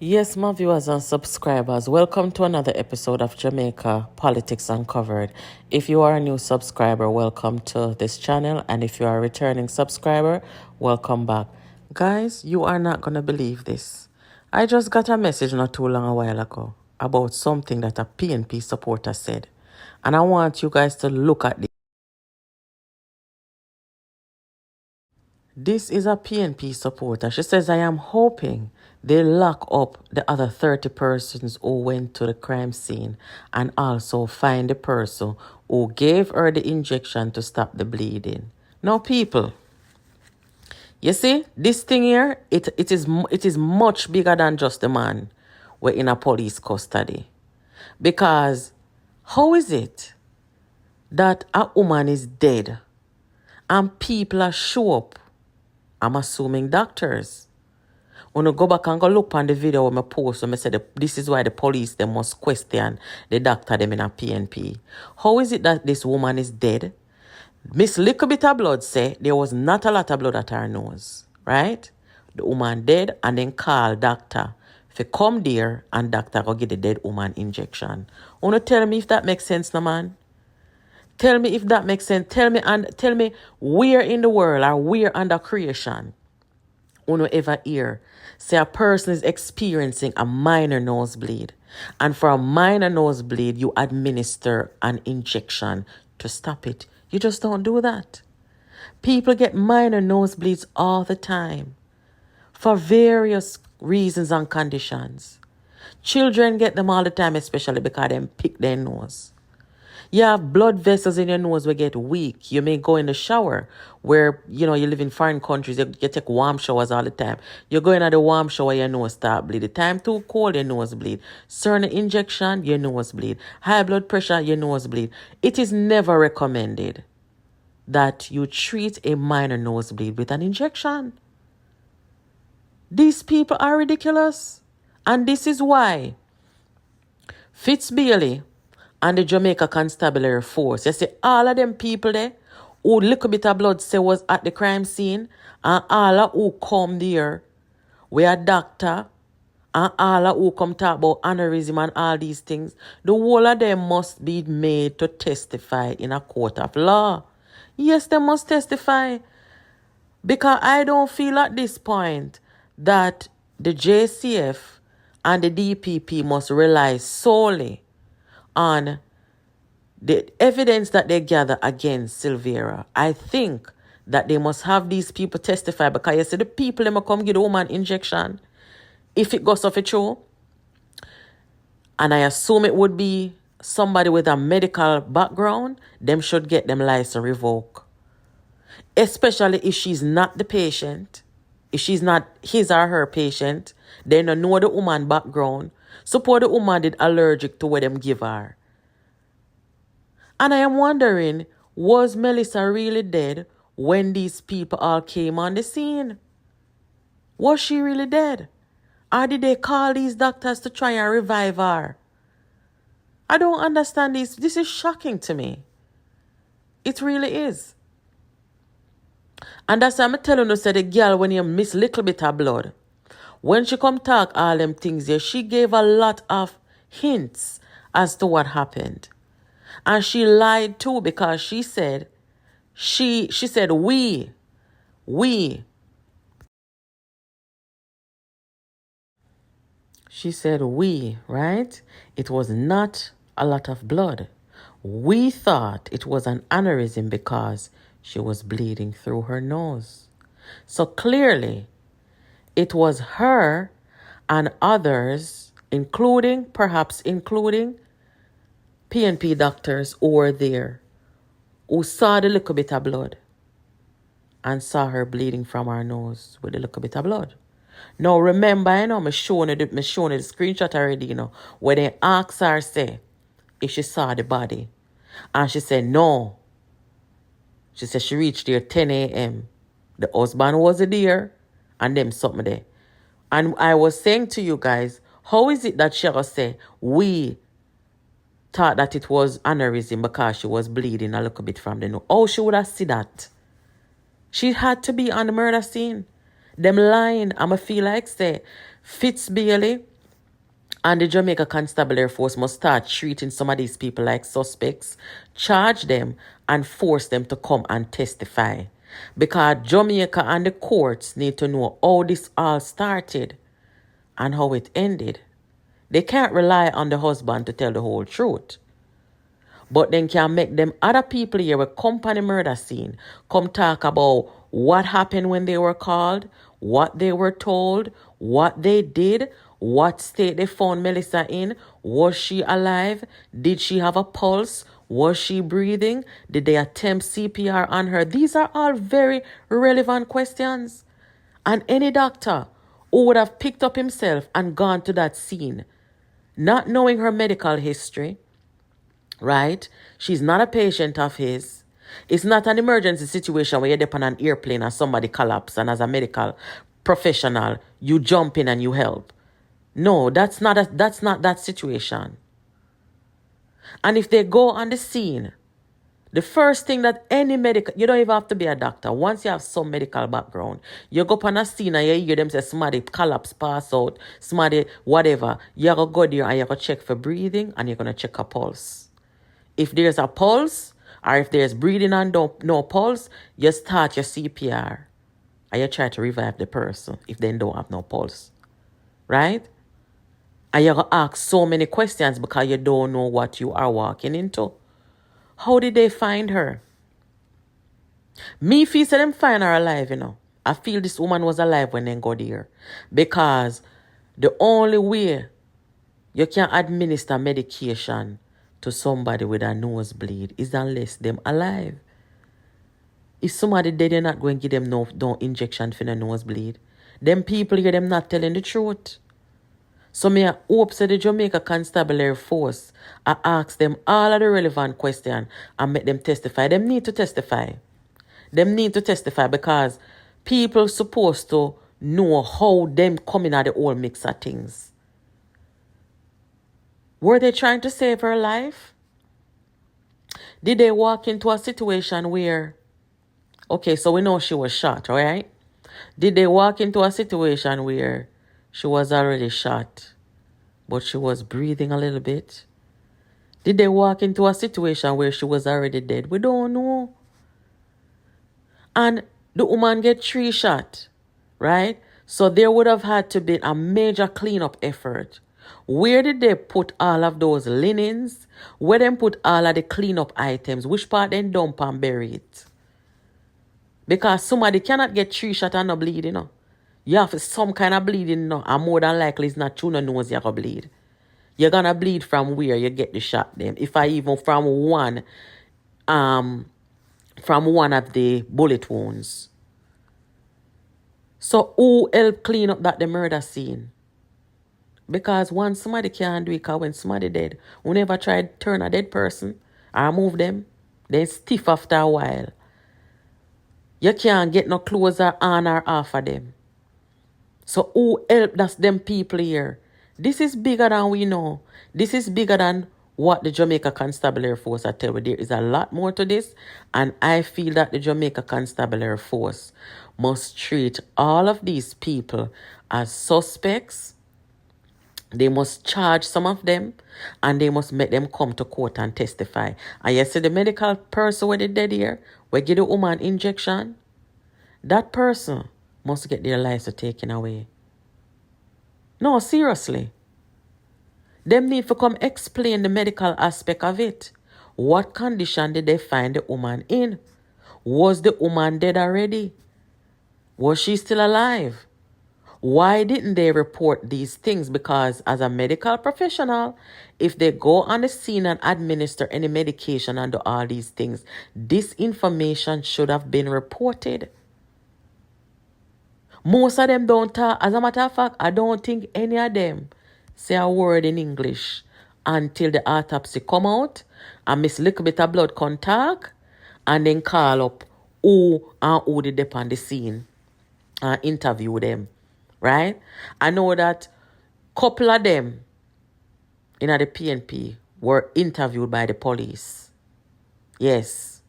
Yes, my viewers and subscribers, welcome to another episode of Jamaica Politics Uncovered. If you are a new subscriber, welcome to this channel. And if you are a returning subscriber, welcome back. Guys, you are not going to believe this. I just got a message not too long a while ago about something that a PNP supporter said. And I want you guys to look at this. This is a PNP supporter. She says, I am hoping they lock up the other 30 persons who went to the crime scene and also find the person who gave her the injection to stop the bleeding. Now, people, you see, this thing here, it is much bigger than just the man we're in a police custody. Because how is it that a woman is dead and people are show up? I'm assuming doctors. When I go back and go look on the video when I post, when I said this is why the police they must question the doctor them in a PNP. How is it that this woman is dead? Miss little bit of blood say there was not a lot of blood at her nose, right? The woman dead and then call doctor. If you come there and doctor go get the dead woman injection. Wanna tell me if that makes sense, no man? Tell me if that makes sense. Tell me where in the world or where under creation you ever hear say a person is experiencing a minor nosebleed, and for a minor nosebleed you administer an injection to stop it. You just don't do that. People get minor nosebleeds all the time for various reasons and conditions. Children get them all the time, especially because they pick their nose. You have blood vessels in your nose will get weak. You may go in the shower where, you live in foreign countries. You take warm showers all the time. You go in at the warm shower, your nose start bleed. The time too cold, your nose bleed. Certain injection, your nose bleed. High blood pressure, your nose bleed. It is never recommended that you treat a minor nosebleed with an injection. These people are ridiculous. And this is why Fitzbailey and the Jamaica Constabulary Force, you see, all of them people there who little bit of blood say was at the crime scene, and all of who come there, we a doctor, and all of who come talk about aneurysm and all these things, the whole of them must be made to testify in a court of law. Yes, they must testify. Because I don't feel at this point that the JCF and the DPP must rely solely on the evidence that they gather against Silvera. I think that they must have these people testify, because you see the people them come give the woman injection, if it goes off a true, and I assume it would be somebody with a medical background, them should get them license revoked. Especially if she's not the patient, if she's not his or her patient, they don't know the woman background. Suppose the woman did allergic to what them give her. And I am wondering, was Melissa really dead when these people all came on the scene? Was she really dead? Or did they call these doctors to try and revive her? I don't understand this. This is shocking to me. It really is. And that's why I'm telling you, say the girl, when you miss little bit of blood, when she come talk all them things here, she gave a lot of hints as to what happened. And she lied too, because she said, she said, we. She said, we, right? It was not a lot of blood. We thought it was an aneurysm because she was bleeding through her nose. So clearly, it was her and others, perhaps including PNP doctors who were there, who saw the little bit of blood and saw her bleeding from her nose with a little bit of blood. Now remember, I'm showing you the screenshot already, where they asked her, say, if she saw the body. And she said, no. She said she reached there 10 a.m. The husband wasn't there, and them something there. And I was saying to you guys, how is it that she was say, we thought that it was aneurysm because she was bleeding a little bit from the nose? Oh, she would have seen that. She had to be on the murder scene. Them lying, I'ma feel like say, Fitzbailey And the Jamaica Constabulary Force must start treating some of these people like suspects, charge them, and force them to come and testify. Because Jamaica and the courts need to know how this all started and how it ended. They can't rely on the husband to tell the whole truth. But then can make them other people here with company murder scene come talk about what happened when they were called, what they were told, what they did, what state they found Melissa in, was she alive, did she have a pulse, was she breathing, did they attempt CPR on her? These are all very relevant questions. And any doctor who would have picked up himself and gone to that scene, not knowing her medical history, right? She's not a patient of his. It's not an emergency situation where you're up on an airplane and somebody collapses, and as a medical professional, you jump in and you help. No, that's not that situation. And if they go on the scene, the first thing that any medical, you don't even have to be a doctor. Once you have some medical background, you go up on a scene and you hear them say somebody collapse, pass out, somebody whatever. You're going to go there and you're going to check for breathing and you're going to check a pulse. If there's a pulse, or if there's breathing and no pulse, you start your CPR. And you try to revive the person if they don't have no pulse. Right? And you're going to ask so many questions because you don't know what you are walking into. How did they find her? Me feel say them find her alive, you know. I feel this woman was alive when they got there. Because the only way you can administer medication to somebody with a nosebleed is unless them alive. If somebody dead, you're not going to give them no injection for the nosebleed. Them people here, them not telling the truth. So me I hope so the Jamaica Constabulary Force, I ask them all of the relevant questions and make them testify. Them need to testify. Them need to testify because people supposed to know how them coming at the whole mix of things. Were they trying to save her life? Did they walk into a situation where, okay, so we know she was shot, right? Did they walk into a situation where she was already shot, but she was breathing a little bit? Did they walk into a situation where she was already dead? We don't know. And the woman get 3 shots, right? So there would have had to be a major cleanup effort. Where did they put all of those linens? Where they put all of the cleanup items? Which part they dump and bury it? Because somebody cannot get 3 shots and not bleed, you know. You have some kind of bleeding, you know, and more than likely it's not through the nose you're going to bleed. You're going to bleed from where you get the shot then. If I even from one of the bullet wounds. So who helped clean up the murder scene? Because once somebody can't do it, because when somebody dead, we never try to turn a dead person or move them, they stiff after a while. You can't get no clothes or on or off of them. So who helped us, them people here? This is bigger than we know. This is bigger than what the Jamaica Constabulary Force I tell you. There is a lot more to this. And I feel that the Jamaica Constabulary Force must treat all of these people as suspects. They must charge some of them and they must make them come to court and testify. And you see the medical person when they dead here, we give the woman injection, that person must get their lives taken away. No, seriously. Them need to come explain the medical aspect of it. What condition did they find the woman in? Was the woman dead already? Was she still alive? Why didn't they report these things? Because as a medical professional, if they go on the scene and administer any medication and do all these things, this information should have been reported. Most of them don't talk. As a matter of fact, I don't think any of them say a word in English until the autopsy come out and miss little bit of blood contact and then call up who did they on the scene and interview them. Right? I know that couple of them in the PNP were interviewed by the police. Yes.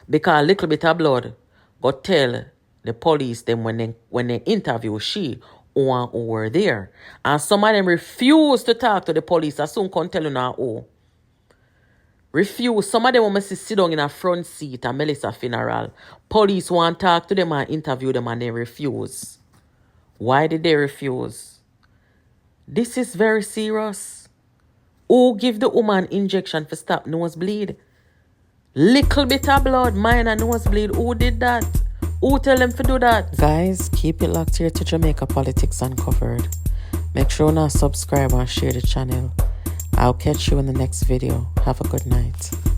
Because a little bit of blood go tell the police them when they interview she who and who were there. And some of them refused to talk to the police. I soon can't tell you now who. Refuse. Some of them want to sit down in a front seat at Melissa funeral. Police want to talk to them and interview them and they refuse. Why did they refuse? This is very serious. Who give the woman injection for stop nosebleed? Little bit of blood, minor nosebleed. Who did that? Who tell them to do that? Guys, keep it locked here to Jamaica Politics Uncovered. Make sure now subscribe and share the channel. I'll catch you in the next video. Have a good night.